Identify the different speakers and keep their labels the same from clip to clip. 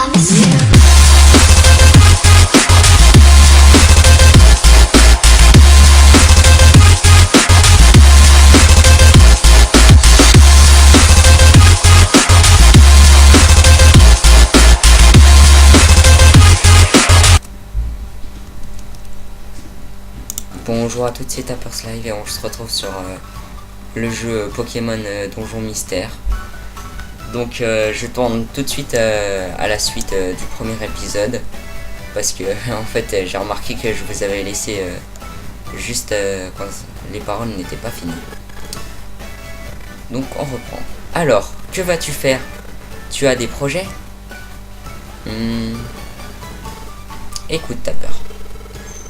Speaker 1: promise you.
Speaker 2: Bonjour à toutes, c'est Tapers Live et on se retrouve sur le jeu Pokémon Donjon Mystère. Donc je tourne tout de suite à la suite du premier épisode parce que en fait j'ai remarqué que je vous avais laissé juste quand les paroles n'étaient pas finies. Donc on reprend. Alors, que vas-tu faire? Tu as des projets? Écoute Tapper.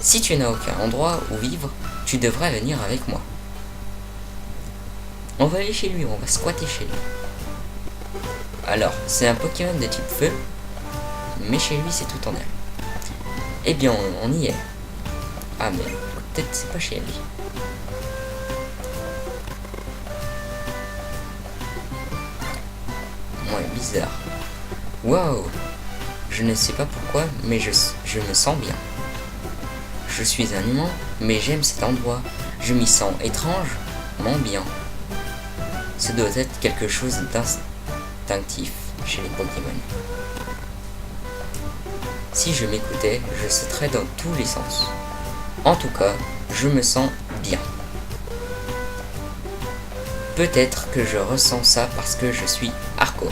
Speaker 2: Si tu n'as aucun endroit où vivre, tu devrais venir avec moi. On va aller chez lui, on va squatter chez lui. Alors, c'est un Pokémon de type feu, mais chez lui c'est tout en air. Eh bien, on y est. Ah mais peut-être c'est pas chez lui. Ouais, bizarre. Waouh! Je ne sais pas pourquoi, mais je me sens bien. Je suis un humain, mais j'aime cet endroit. Je m'y sens étrangement bien. Ce doit être quelque chose d'instinctif chez les Pokémon. Si je m'écoutais, je sauterais dans tous les sens. En tout cas, je me sens bien. Peut-être que je ressens ça parce que je suis Arco.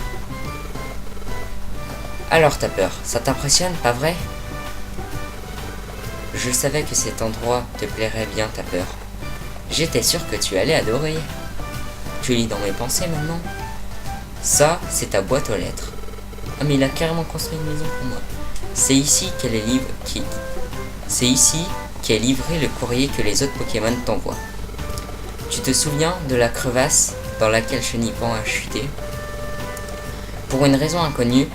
Speaker 2: Alors Tapper, ça t'impressionne, pas vrai? Je savais que cet endroit te plairait bien, Tapper. J'étais sûr que tu allais adorer. Tu lis dans mes pensées maintenant? Ça, c'est ta boîte aux lettres. Ah mais il a carrément construit une maison pour moi. C'est ici qu'est livré le courrier que les autres Pokémon t'envoient. Tu te souviens de la crevasse dans laquelle Chenipan a chuté? Pour une raison inconnue,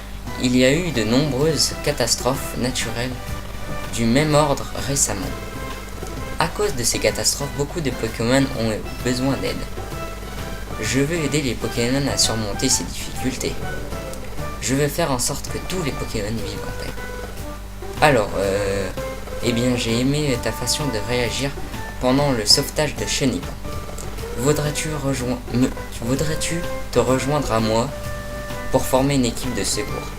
Speaker 2: il y a eu de nombreuses catastrophes naturelles du même ordre récemment. À cause de ces catastrophes, beaucoup de Pokémon ont besoin d'aide. Je veux aider les Pokémon à surmonter ces difficultés. Je veux faire en sorte que tous les Pokémon vivent en paix. Alors, eh bien j'ai aimé ta façon de réagir pendant le sauvetage de Chenipan. Voudrais-tu te rejoindre à moi pour former une équipe de secours?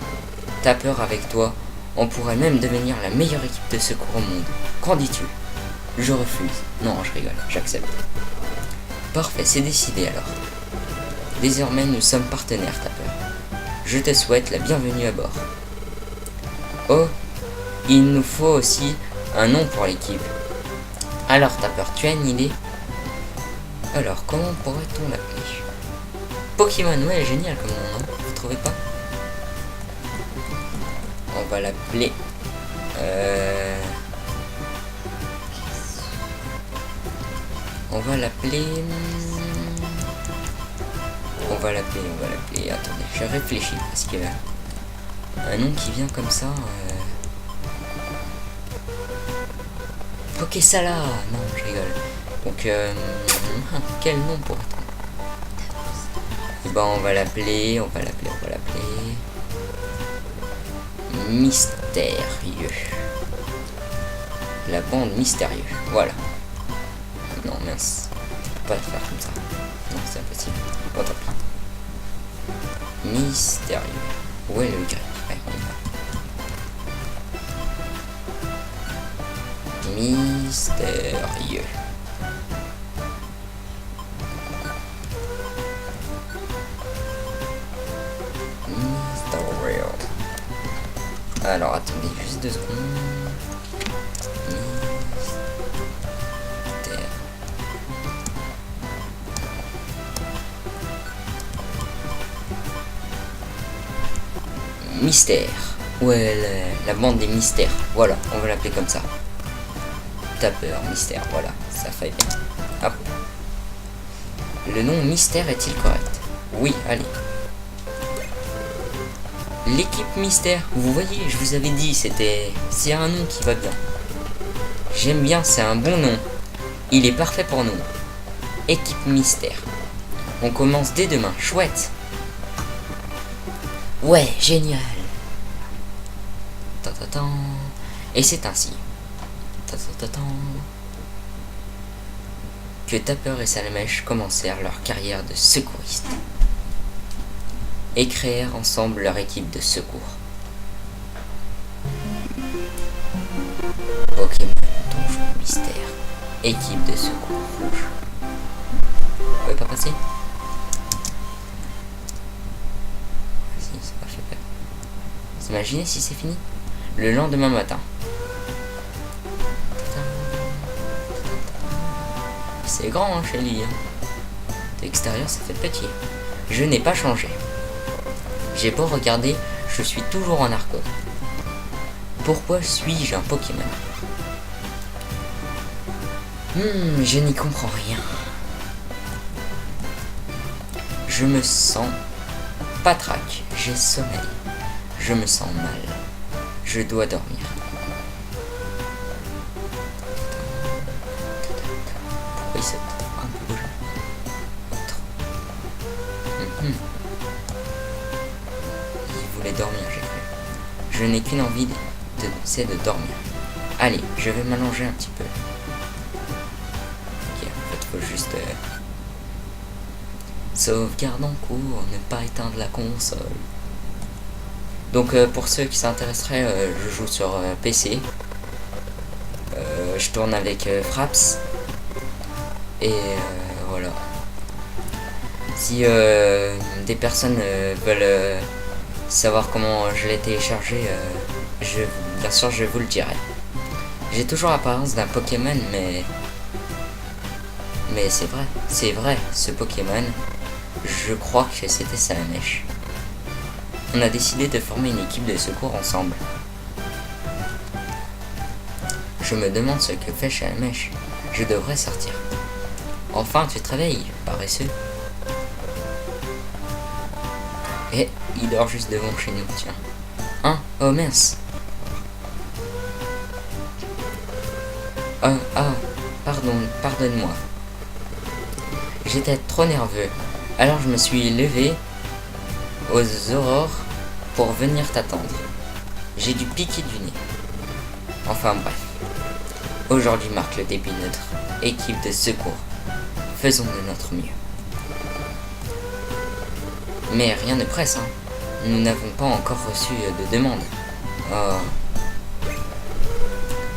Speaker 2: Tapper avec toi, on pourrait même devenir la meilleure équipe de secours au monde. Qu'en dis-tu? Je refuse. Non, je rigole, j'accepte. Parfait, c'est décidé alors. Désormais, nous sommes partenaires, Tapper. Je te souhaite la bienvenue à bord. Oh, il nous faut aussi un nom pour l'équipe. Alors, Tapper, tu as une idée? Alors, comment pourrait-on l'appeler? Pokémon, ouais, génial comme nom, non? Vous trouvez pas? On va l'appeler attendez, je réfléchis parce que un nom qui vient comme ça Pokésala, non je rigole. Donc quel nom pourrait-on? Et ben on va l'appeler Mystérieux. La bande mystérieux. Voilà. Non, mince. Je peux pas le faire comme ça. Non, c'est impossible. Bon, tant pis. Mystérieux. Où est le Y? Ouais, il est là. Mystérieux. Alors attendez juste 2 secondes. Mystère. Ouais, la bande des mystères. Voilà, on va l'appeler comme ça. Tapper, mystère, voilà, ça fait bien. Hop. Le nom mystère est-il correct? Oui, allez. L'équipe mystère, vous voyez, je vous avais dit, c'est un nom qui va bien. J'aime bien, c'est un bon nom. Il est parfait pour nous. Équipe mystère. On commence dès demain, chouette. Ouais, génial. Ta-ta-tan. Et c'est ainsi ta-ta-ta-tan, que Tapper et Salamèche commencèrent leur carrière de secouristes et créèrent ensemble leur équipe de secours. Pokémon Donjon Mystère, équipe de secours rouge. Vous pouvez pas passer? Si, ça m'a fait peur. Vous imaginez si c'est fini? Le lendemain matin. C'est grand hein, chez lui. De l'extérieur, ça fait petit. Je n'ai pas changé. J'ai beau regarder, je suis toujours en Arcon. Pourquoi suis-je un Pokémon? Je n'y comprends rien. Je me sens patraque, j'ai sommeil. Je me sens mal. Je dois dormir. Pourquoi il saute un peu bouge? Il voulait dormir, j'ai cru. Je n'ai qu'une envie, c'est de dormir. Allez, je vais m'allonger un petit peu. Ok, en fait, faut juste... sauvegarde en cours, ne pas éteindre la console. Donc pour ceux qui s'intéresseraient, je joue sur PC. Je tourne avec Fraps. Et voilà. Si des personnes veulent savoir comment je l'ai téléchargé, bien sûr je vous le dirai. J'ai toujours l'apparence d'un Pokémon, mais c'est vrai, ce Pokémon, je crois que c'était Salamèche. On a décidé de former une équipe de secours ensemble. Je me demande ce que fait Salamèche. Je devrais sortir. Enfin, tu te réveilles, paresseux. Et il dort juste devant chez nous, tiens. Hein? Oh mince. Pardonne-moi. J'étais trop nerveux. Alors je me suis levé aux aurores pour venir t'attendre. J'ai dû piquer du nez. Enfin bref. Aujourd'hui marque le début de notre équipe de secours. Faisons de notre mieux. Mais rien ne presse, hein. Nous n'avons pas encore reçu de demande.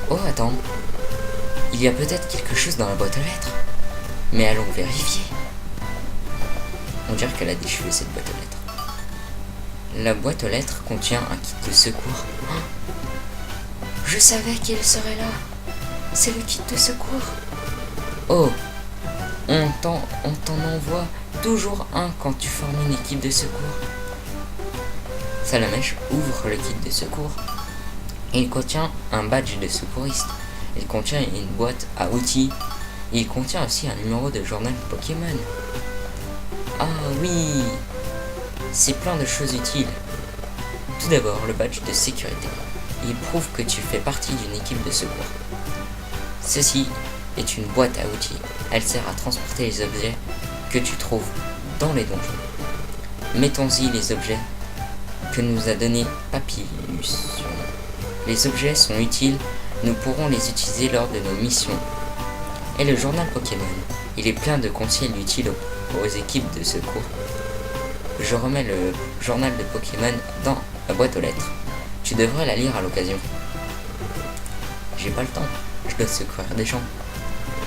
Speaker 2: Oh, attends. Il y a peut-être quelque chose dans la boîte aux lettres. Mais allons vérifier. On dirait qu'elle a déchiré cette boîte aux lettres. La boîte aux lettres contient un kit de secours. Je savais qu'il serait là. C'est le kit de secours. Oh, on t'en envoie toujours un quand tu formes une équipe de secours. Salamèche ouvre le kit de secours. Il contient un badge de secouriste. Il contient une boîte à outils. Il contient aussi un numéro de journal Pokémon. Ah oui, c'est plein de choses utiles. Tout d'abord, le badge de sécurité. Il prouve que tu fais partie d'une équipe de secours. Ceci est une boîte à outils. Elle sert à transporter les objets que tu trouves dans les donjons. Mettons-y les objets que nous a donné Papillus. Les objets sont utiles, nous pourrons les utiliser lors de nos missions. Et le journal Pokémon, il est plein de conseils utiles aux équipes de secours. Je remets le journal de Pokémon dans la boîte aux lettres. Tu devrais la lire à l'occasion. J'ai pas le temps, je dois secourir des gens.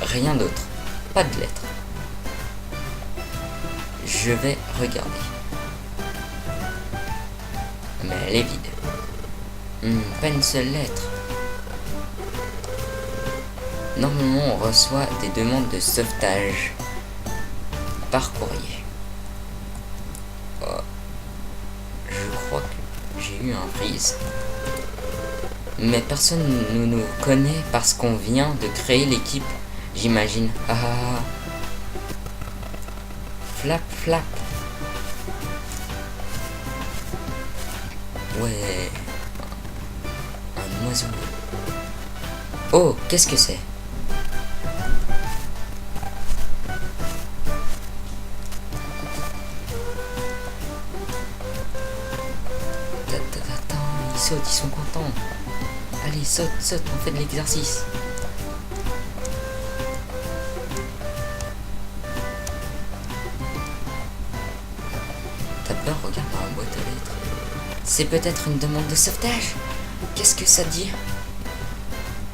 Speaker 2: Rien d'autre, pas de lettres. Je vais regarder. Mais elle est vide. Pas une seule lettre. Normalement, on reçoit des demandes de sauvetage par courrier. Oh. Je crois que j'ai eu un freeze. Mais personne ne nous connaît parce qu'on vient de créer l'équipe, j'imagine. Flap, flap. Ouais. Un oiseau. Oh, qu'est-ce que c'est? sautent, ils sont contents. Allez, saute, saute, on fait de l'exercice. T'as peur, regarde dans la boîte à lettres. C'est peut-être une demande de sauvetage. Qu'est-ce que ça dit?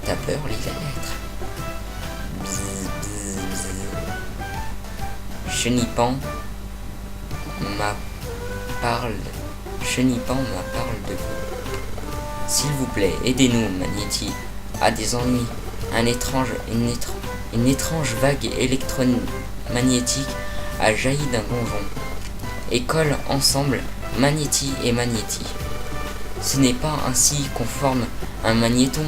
Speaker 2: T'as peur, lis la lettre. Chenipan m'apparle de vous. S'il vous plaît, aidez-nous, Magnéti a des ennuis. Une étrange vague électromagnétique a jailli d'un donjon. École ensemble Magnéti et Magnéti. Ce n'est pas ainsi qu'on forme un magnéton.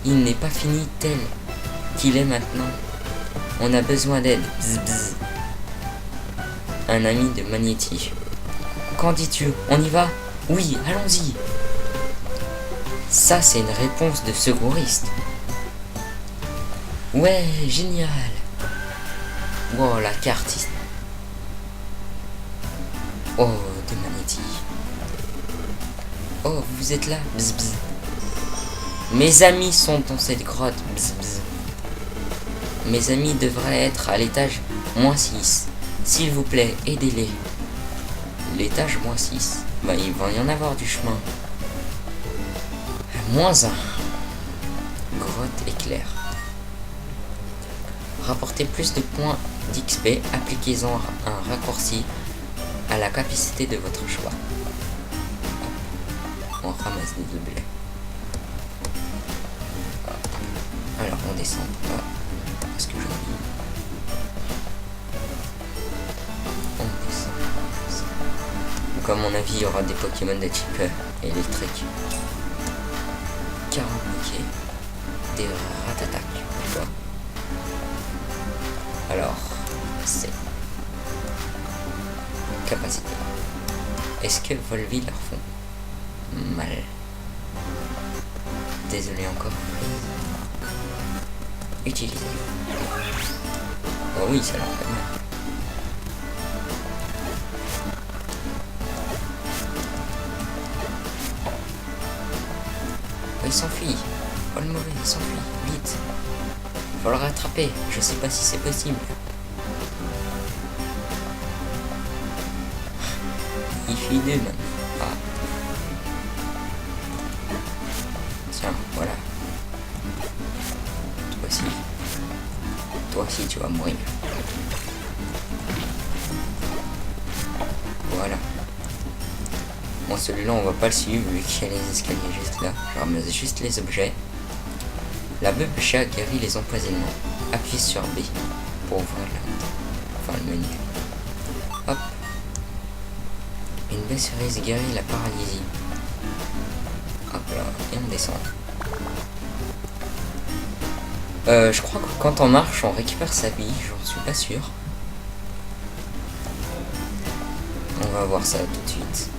Speaker 2: Il n'est pas fini tel qu'il est maintenant. On a besoin d'aide. Bzz, bzz. Un ami de Magnéti. Qu'en dis-tu? On y va? Oui, allons-y. Ça, c'est une réponse de secouriste. Ouais, génial. Wow, la carte. Oh, de Magnéti. Oh, vous êtes là? Bzz, bzz. Mes amis sont dans cette grotte. Bzz, bzz. Mes amis devraient être à l'étage -6. S'il vous plaît, aidez-les. L'étage -6. Bah, il va y en avoir du chemin. -1. Grotte éclair. Rapportez plus de points d'XP. Appliquez-en un raccourci à la capacité de votre choix. On ramasse des objets. Alors on descend. Est-ce que j'en ai? On descend. Donc à mon avis il y aura des Pokémon de type électrique. 40 bouquets. Des ratataques. Alors c'est capacité. Est-ce que Volvi leur font mal? Désolé encore. Utiliser. Oh oui, ça leur fait mal. Oh, il s'enfuit. Oh le mauvais, il s'enfuit. Vite. Faut le rattraper. Je sais pas si c'est possible. Il fuit deux maintenant. Ah. Tiens, voilà. Toi aussi tu vas mourir. Voilà. Bon, celui-là on va pas le suivre vu qu'il y a les escaliers juste là. Je ramasse juste les objets. La bœuf chat guérit les empoisonnements. Appuyez sur B pour ouvrir le menu. Hop. Une baie cerise guérit la paralysie. Hop là, et on descend. Je crois que quand on marche, on récupère sa vie, j'en suis pas sûr. On va voir ça tout de suite.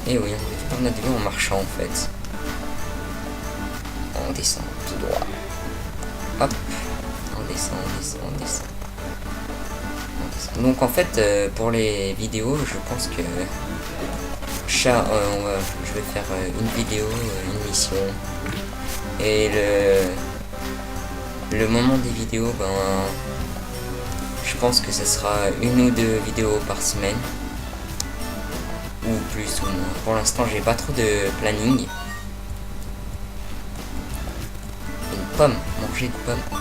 Speaker 2: Et oui, on récupère notre vie en marchant en fait. On descend tout droit. Hop, on descend, on descend, on descend. Donc en fait, pour les vidéos, je pense que je vais faire une vidéo, une mission. Et le moment des vidéos, ben, je pense que ce sera une ou deux vidéos par semaine. Ou plus ou moins. Pour l'instant, j'ai pas trop de planning. Une pomme, manger une pomme. En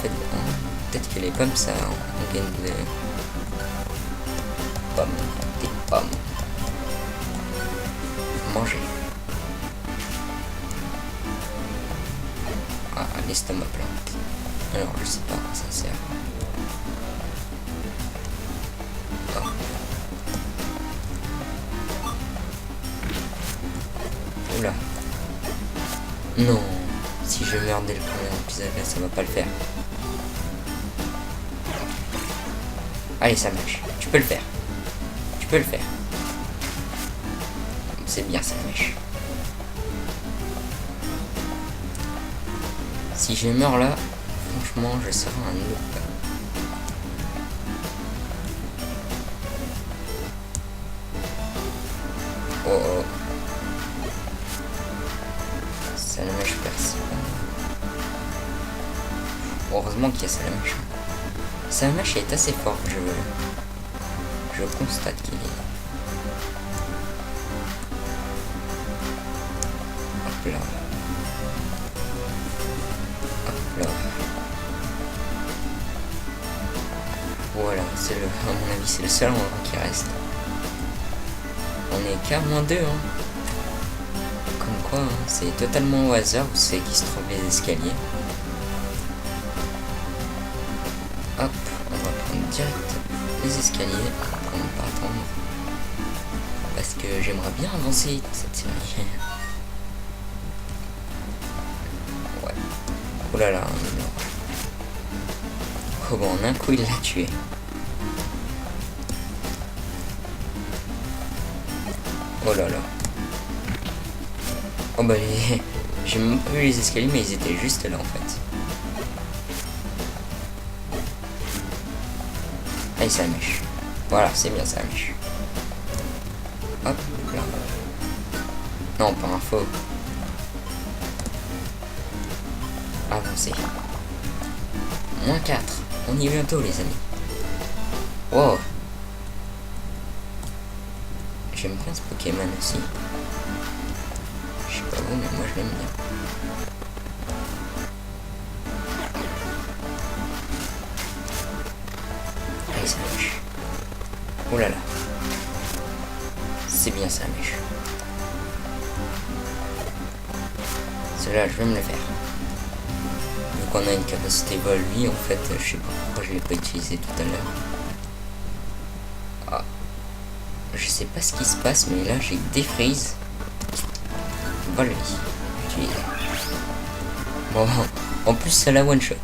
Speaker 2: fait, peut-être que les pommes, ça, on gagne de pommes, des pommes. Manger. Ah, l'estomac plante. Alors, je sais pas à quoi ça sert. Oh. Oula. Non. Si je meurs dès le premier épisode, là, ça va pas le faire. Allez, ça marche. Tu peux le faire. Tu peux le faire. C'est bien, ça marche. Si je meurs là, franchement, je serai un noob. Oh oh. Salamèche perce. Heureusement qu'il y a Salamèche. Salamèche est assez fort, je constate qu'il est. Hop là. Hop là. Voilà, c'est le, à mon avis, c'est le seul endroit qui reste. On est qu'à -2, hein. Comme quoi, hein, c'est totalement au hasard où c'est qui se trouvent les escaliers. Hop, on va prendre direct les escaliers pour ne pas attendre. Parce que j'aimerais bien avancer cette série. Ouais. Oh là là, non. Oh bon, en un coup il l'a tué. Oh là là. Oh bah j'ai même pas vu les escaliers mais ils étaient juste là en fait. Allez Salamèche. Voilà, c'est bien Salamèche. Hop là. Non, pas un faux. Avancer. -4. On y est bientôt les amis. Wow. J'aime bien ce Pokémon aussi. Je sais pas vous, mais moi je l'aime bien. Allez, Salamèche. Oh là là. C'est bien Salamèche. Celui-là, je vais me le faire. Vu qu'on a une capacité vol, lui, en fait, je sais pas pourquoi je l'ai pas utilisé tout à l'heure. Ah. Je sais pas ce qui se passe, mais là j'ai défreeze. Voilà, j'utilise. Bon, en plus ça la one shot.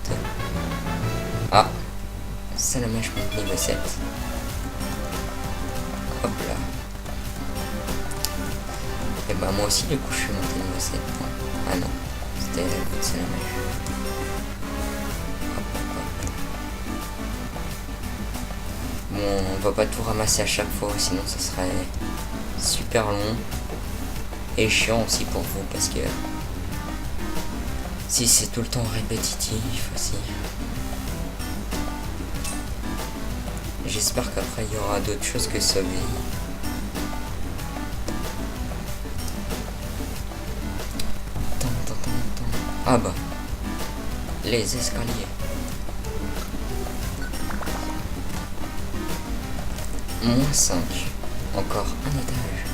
Speaker 2: Ah, Salamèche niveau 7. Hop là. Et bah moi aussi du coup je suis monté niveau 7. Ah non, c'était le coup de Salamèche. Bon, on va pas tout ramasser à chaque fois, sinon ça serait super long et chiant aussi pour vous parce que si c'est tout le temps répétitif aussi. J'espère qu'après il y aura d'autres choses que sauver. Ah bah, les escaliers. -5. Encore un étage.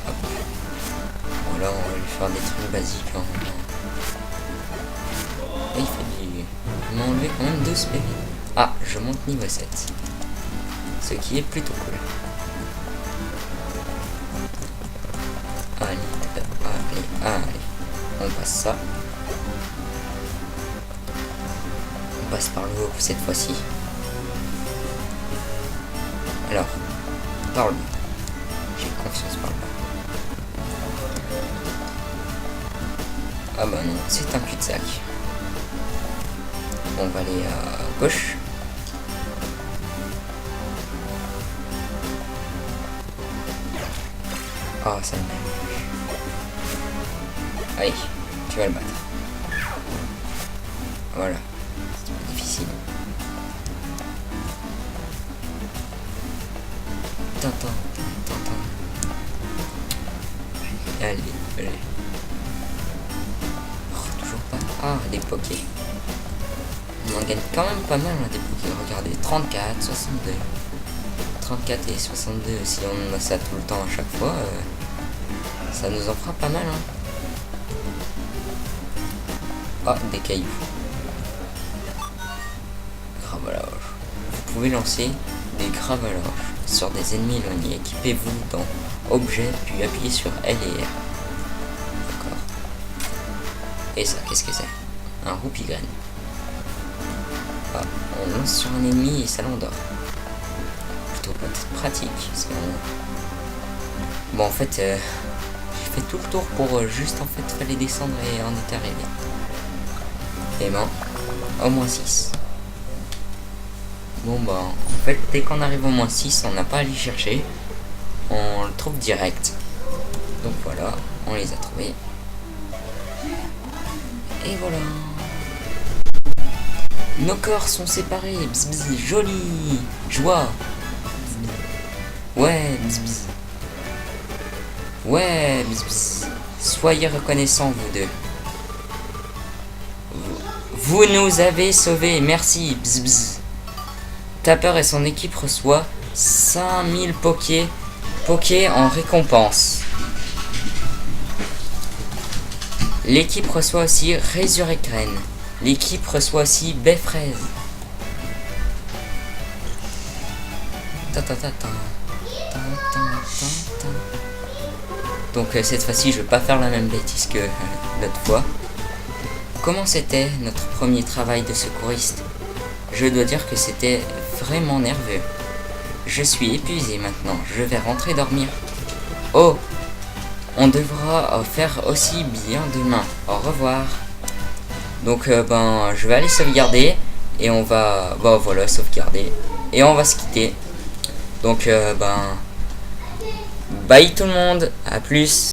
Speaker 2: Hop. Voilà, on va lui faire des trucs basiques. Hein. Et il fait du... Il m'a enlevé quand même 2 PV. Ah, je monte niveau 7. Ce qui est plutôt cool. Allez, allez, allez. On passe ça. On passe par le haut cette fois-ci. Alors, par le bas. J'ai confiance par le bas. Ah bah non, c'est un cul-de-sac. On va aller à gauche. Ah, ça me met. Allez, tu vas le battre. Voilà. C'est pas difficile. Tintin. Allez, allez. Oh, toujours pas. Ah, des pokés. On en gagne quand même pas mal hein, des pokés. Regardez, 34, 62. 34 et 62, si on a ça tout le temps à chaque fois, ça nous en fera pas mal. Hein. Ah, des cailloux. Gravalage. Vous pouvez lancer des gravalages sur des ennemis éloignés. Équipez-vous dans Objet, puis appuyez sur L et R. D'accord. Et ça, qu'est-ce que c'est? Un roupigraine. Ah, on lance sur un ennemi et ça l'endort. Plutôt pratique. Bon, en fait, j'ai fait tout le tour pour juste en fait fallait descendre et on est arrivé. Et ben, au moins 6. Bon bah en fait dès qu'on arrive au moins 6 on n'a pas à les chercher. On le trouve direct. Donc voilà, on les a trouvés. Et voilà. Nos corps sont séparés. Bzz, bzz, joli. Joie. Ouais, bzz, bzz. Ouais, bzz, bzz. Soyez reconnaissants vous deux. Vous nous avez sauvés, merci. Bzz, bzz. Tapper et son équipe reçoivent 5000 pokés en récompense. L'équipe reçoit aussi Resurrecren. L'équipe reçoit aussi Baie Fraise. Donc cette fois-ci je vais pas faire la même bêtise que l'autre fois. Comment c'était notre premier travail de secouriste? Je dois dire que c'était vraiment nerveux. Je suis épuisé maintenant, je vais rentrer dormir. Oh, on devra faire aussi bien demain. Au revoir. Donc je vais aller sauvegarder et on va voilà sauvegarder et on va se quitter. Donc bye tout le monde, à plus.